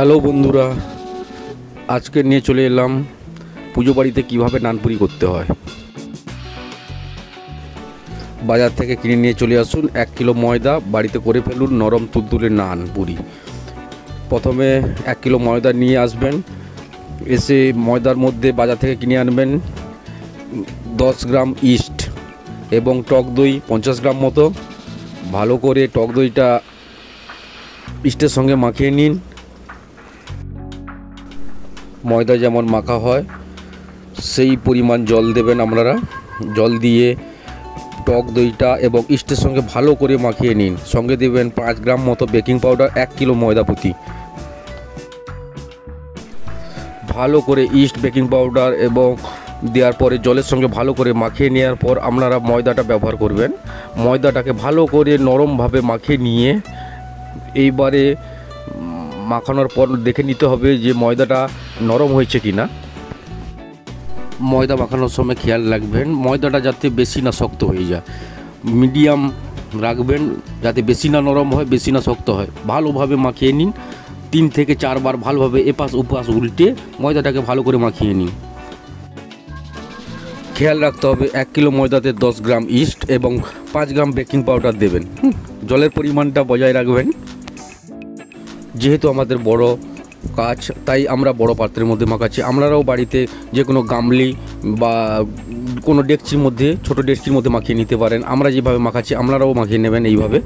Hello বন্ধুরা, আজকে নিয়ে চলে এলাম পুজো বাড়িতে কীভাবে নানপুরি করতে হয়। বাজার থেকে কিনে নিয়ে চলে আসুন 1 কিলো ময়দা, বাড়িতে করে ফেলুন নরম তুলতুলে নানপুরি। প্রথমে 1 কিলো ময়দা নিয়ে আসবেন, এসে ময়দার মধ্যে বাজার থেকে কিনে আনবেন 10 গ্রাম ইস্ট এবং টক দই 50 গ্রাম মতো। ভালো করে টক দইটা ইস্টের সঙ্গে মাখিয়ে নিন। ময়দা যেমন মাখা হয় সেই পরিমাণ জল দেবেন আপনারা। জল দিয়ে টক দইটা এবং ইস্টের সঙ্গে ভালো করে মাখিয়ে নিন। সঙ্গে দেবেন 5 গ্রাম মতো বেকিং পাউডার 1 কিলো ময়দা প্রতি। ভালো করে ইস্ট, বেকিং পাউডার এবং দেওয়ার পরে জলের সঙ্গে ভালো করে মাখিয়ে নেওয়ার পর আপনারা ময়দাটা ব্যবহার করবেন। ময়দাটাকে ভালো করে নরমভাবে মাখিয়ে নিয়ে এইবারে মাখানোর পর দেখে নিতে হবে যে ময়দাটা নরম হয়েছে কি না। ময়দা মাখানোর সময় খেয়াল রাখবেন ময়দাটা যাতে বেশি না শক্ত হয়ে যায়, মিডিয়াম রাখবেন, যাতে বেশি না নরম হয় বেশি না শক্ত হয়। ভালোভাবে মাখিয়ে নিন, 3 থেকে 4 বার ভালোভাবে এপাশ ওপাশ উল্টে ময়দাটাকে ভালো করে মাখিয়ে নিন। খেয়াল রাখতে হবে 1 কিলো ময়দাতে 10 গ্রাম ইস্ট এবং 5 গ্রাম বেকিং পাউডার দেবেন। জলের পরিমাণটা বজায় রাখবেন। যেহেতু আমাদের বড় কাজ তাই আমরা বড় পাত্রের মধ্যে মাখাচ্ছি। আপনারাও বাড়িতে যে কোনো গামলি বা কোনো ডেকচির মধ্যে, ছোটো ডেকচির মধ্যে মাখিয়ে নিতে পারেন। আমরা যেভাবে মাখাচ্ছি আপনারাও মাখিয়ে নেবেন এইভাবে।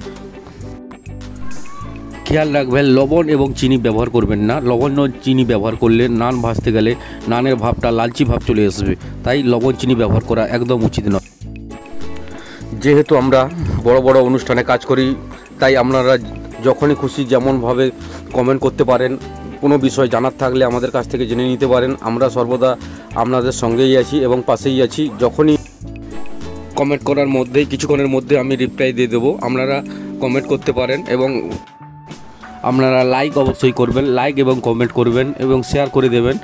খেয়াল রাখবেন লবণ এবং চিনি ব্যবহার করবেন না। লবণ ও চিনি ব্যবহার করলে নান ভাজতে গেলে নানের ভাবটা লালচি ভাব চলে আসবে, তাই লবণ চিনি ব্যবহার করা একদম উচিত নয়। যেহেতু আমরা বড় বড় অনুষ্ঠানে কাজ করি তাই আপনারা যখনই খুশি যেমনভাবে কমেন্ট করতে পারেন। কোনো বিষয় জানার থাকলে আমাদের কাছ থেকে জেনে নিতে পারেন। আমরা সর্বদা আপনাদের সঙ্গেই আছি এবং পাশেই আছি। যখনই কমেন্ট করার মধ্যেই কিছুক্ষণের মধ্যে আমি রিপ্লাই দিয়ে দেবো। আপনারা কমেন্ট করতে পারেন এবং আপনারা লাইক অবশ্যই করবেন, লাইক এবং কমেন্ট করবেন এবং শেয়ার করে দেবেন।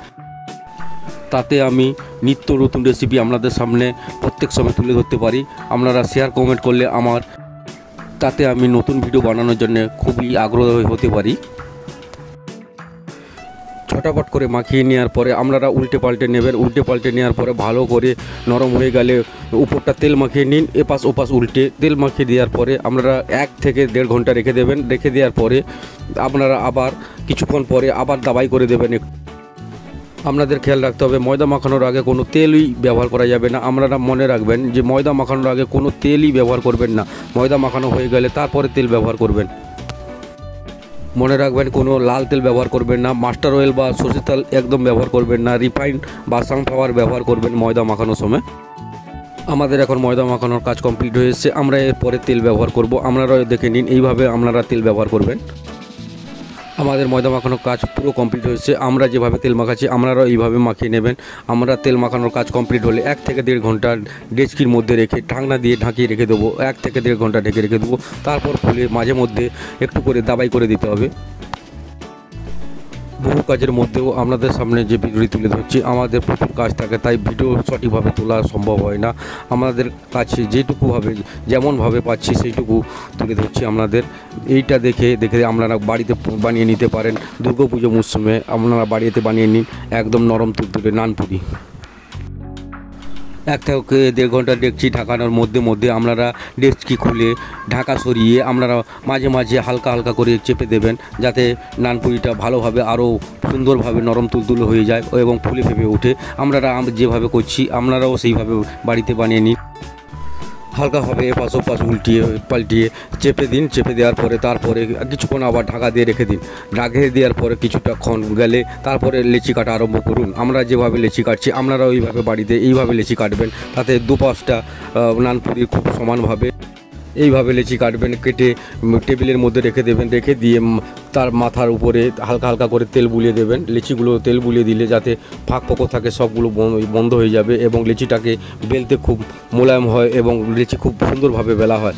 তাতে আমি নিত্য নতুন রেসিপি আপনাদের সামনে প্রত্যেক সময় তুলে ধরতে পারি। আপনারা শেয়ার কমেন্ট করলে তাতে আমি নতুন ভিডিও বানানোর জন্য খুবই আগ্রহী হতে পারি। ছটাপট করে মাখিয়ে নেওয়ার পরে আপনারা উল্টে পাল্টে নেবেন। উল্টে পাল্টে নেওয়ার পরে ভালো করে নরম হয়ে গেলে উপরটা তেল মাখিয়ে নিন। এপাশ ওপাশ উল্টে তেল মাখিয়ে দেওয়ার পরে আপনারা 1 থেকে 1.5 ঘন্টা রেখে দেবেন। রেখে দেওয়ার পরে আপনারা আবার কিছুক্ষণ পরে আবার দাবাই করে দেবেন। আপনাদের খেয়াল রাখতে হবে ময়দা মাখানোর আগে কোনো তেলই ব্যবহার করা যাবে না। আপনারা মনে রাখবেন যে ময়দা মাখানোর আগে কোনো তেলই ব্যবহার করবেন না। ময়দা মাখানো হয়ে গেলে তারপরে তেল ব্যবহার করবেন। মনে রাখবেন কোনো লাল তেল ব্যবহার করবেন না। মাস্টার অয়েল বা সরষের তেল একদম ব্যবহার করবেন না। রিফাইন্ড বা সানফ্লাওয়ার ব্যবহার করবেন ময়দা মাখানোর সময়। আমাদের এখন ময়দা মাখানোর কাজ কমপ্লিট হয়ে এসেছে। আমরা এরপরে তেল ব্যবহার করব। আপনারাও দেখে নিন এইভাবে আপনারা তেল ব্যবহার করবেন। আমাদের ময়দা মাখানোর কাজ পুরো কমপ্লিট হয়েছে। আমরা যেভাবে তেল মাখাচ্ছি আপনারাও এইভাবে মাখিয়ে নেবেন। আমরা তেল মাখানোর কাজ কমপ্লিট হলে 1 থেকে 1.5 ঘন্টা ডেচকির মধ্যে রেখে ঢাকনা দিয়ে ঢাকিয়ে রেখে দেবো। 1 থেকে 1.5 ঘন্টা ঢেকে রেখে দেবো। তারপর খুলে মাঝে মধ্যে একটু করে দাবাই করে দিতে হবে। বহু কাজের মধ্যেও আপনাদের সামনে যে ভিডিওটি তুলে ধরছি, আমাদের প্রচুর কাজ থাকে তাই ভিডিও সঠিকভাবে তোলা সম্ভব হয় না। আমাদের কাছে যেটুকুভাবে যেমনভাবে পাচ্ছি সেইটুকু তুলে ধরছি আপনাদের। এইটা দেখে আপনারা বাড়িতে বানিয়ে নিতে পারেন। দুর্গাপুজো মরশুমে আপনারা বাড়িতে বানিয়ে নিন একদম নরম তুলতুলে নানপুরি। 1 থেকে 1.5 ঘন্টা ডেকচি ঢাকানোর মধ্যে আপনারা ডেকচি খুলে ঢাকা সরিয়ে আপনারা মাঝে মাঝে হালকা হালকা করে চেপে দেবেন, যাতে নানপুরিটা ভালোভাবে আরও সুন্দরভাবে নরম তুলতুলে হয়ে যায় এবং ফুলে ফেপে ওঠে। আমরা যেভাবে করছি আপনারাও সেইভাবে বাড়িতে বানিয়ে নিন। হালকাভাবে এপাশ ওপাশ উল্টিয়ে পাল্টিয়ে চেপে দিন। চেপে দেওয়ার পরে তারপরে কিছুক্ষণ আবার ঢাকা দিয়ে রেখে দিন। ঢাকা দেওয়ার পরে কিছুটাক্ষণ গেলে তারপরে লেচি কাটা আরম্ভ করুন। আমরা যেভাবে লেচি কাটছি আপনারাও এইভাবে বাড়িতে এইভাবে লেচি কাটবেন। তাতে দুপাশটা নানপুরি খুব সমানভাবে এইভাবে লেচি কাটবেন। কেটে টেবিলের মধ্যে রেখে দেবেন। রেখে দিয়ে তার মাথার উপরে হালকা হালকা করে তেল বুলিয়ে দেবেন। লেচিগুলো তেল বুলিয়ে দিলে যাতে ফাঁক ফোকর থাকে সবগুলো বন্ধ হয়ে যাবে এবং লেচিটাকে বেলতে খুব মোলায়েম হয় এবং লেচি খুব সুন্দরভাবে বেলা হয়।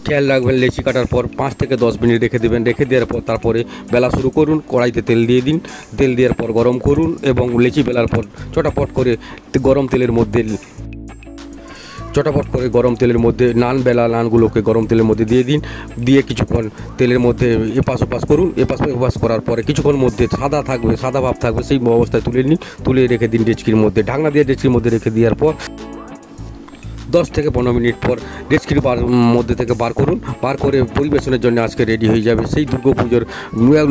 খেয়াল রাখবেন লেচি কাটার পর 5 থেকে 10 মিনিট রেখে দেবেন। রেখে দেওয়ার পর তারপরে বেলা শুরু করুন। কড়াইতে তেল দিয়ে দিন। তেল দেওয়ার পর গরম করুন এবং লেচি বেলার পর চটাপট করে গরম তেলের মধ্যে চটাপট করে গরম তেলের মধ্যে বেলা নানগুলোকে গরম তেলের মধ্যে দিয়ে দিন, দিয়ে কিছুক্ষণ তেলের মধ্যে এপাশ ওপাশ করুন। এপাশ ওপাশ করার পরে কিছুক্ষণ মধ্যে সাদা ভাব থাকবে, সেই অবস্থায় তুলে নিন। তুলে রেখে দিন ডেচকির মধ্যে, ঢাকনা দিয়ে ডেচকির মধ্যে রেখে দেওয়ার পর 10 থেকে 15 মিনিট পর ডেচকির মধ্যে থেকে বার করুন। বার করে পরিবেশনের জন্য আজকে রেডি হয়ে যাবে সেই দুর্গাপুজোর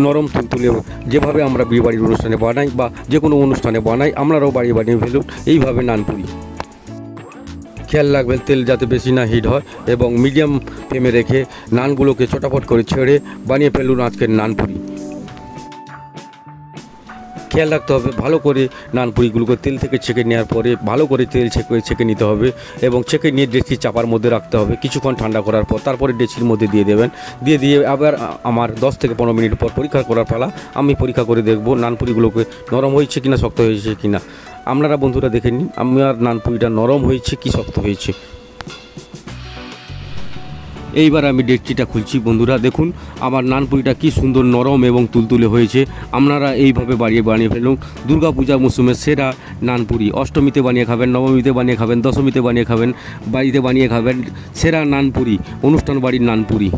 নরম তুলতুলে, যেভাবে আমরা বিয়েবাড়ির অনুষ্ঠানে বানাই বা যে কোনো অনুষ্ঠানে বানাই, আপনারাও বাড়িয়ে বানিয়ে ফেলুন এইভাবে নানপুরি। খেয়াল রাখবেন তেল যাতে বেশি না হিট হয় এবং মিডিয়াম ফ্লেমে রেখে নানগুলোকে চটাপট করে ছেড়ে বানিয়ে ফেলুন আজকের নানপুরি। খেয়াল রাখতে হবে ভালো করে নানপুরিগুলোকে তেল থেকে ছেঁকে নেওয়ার পরে ভালো করে তেল ছেঁকে নিতে হবে এবং ছেঁকে নিয়ে ডেচকি চাপার মধ্যে রাখতে হবে। কিছুক্ষণ ঠান্ডা করার পর তারপরে ডেচকির মধ্যে দিয়ে দেবেন। দিয়ে আবার আমার 10 থেকে 15 মিনিট পর পরীক্ষা করার পালা। আমি পরীক্ষা করে দেখব নানপুরিগুলোকে নরম হয়েছে কিনা শক্ত হয়েছে কিনা। আপনারা বন্ধুরা দেখে নিন আমার নানপুরিটা নরম হয়েছে কি শক্ত হয়েছে। এইবার আমি ডেকচিটা খুলছি। বন্ধুরা দেখুন আমার নানপুরিটা কি সুন্দর নরম এবং তুলতুলে হয়েছে। আপনারা এইভাবে বানিয়ে ফেলুন দুর্গাপূজা মৌসুমের সেরা নানপুরি। অষ্টমীতে বানিয়ে খাবেন, নবমীতে বানিয়ে খাবেন, দশমীতে বানিয়ে খাবেন, বাড়িতে বানিয়ে খাবেন সেরা নানপুরি, অনুষ্ঠান বাড়ির নানপুরি।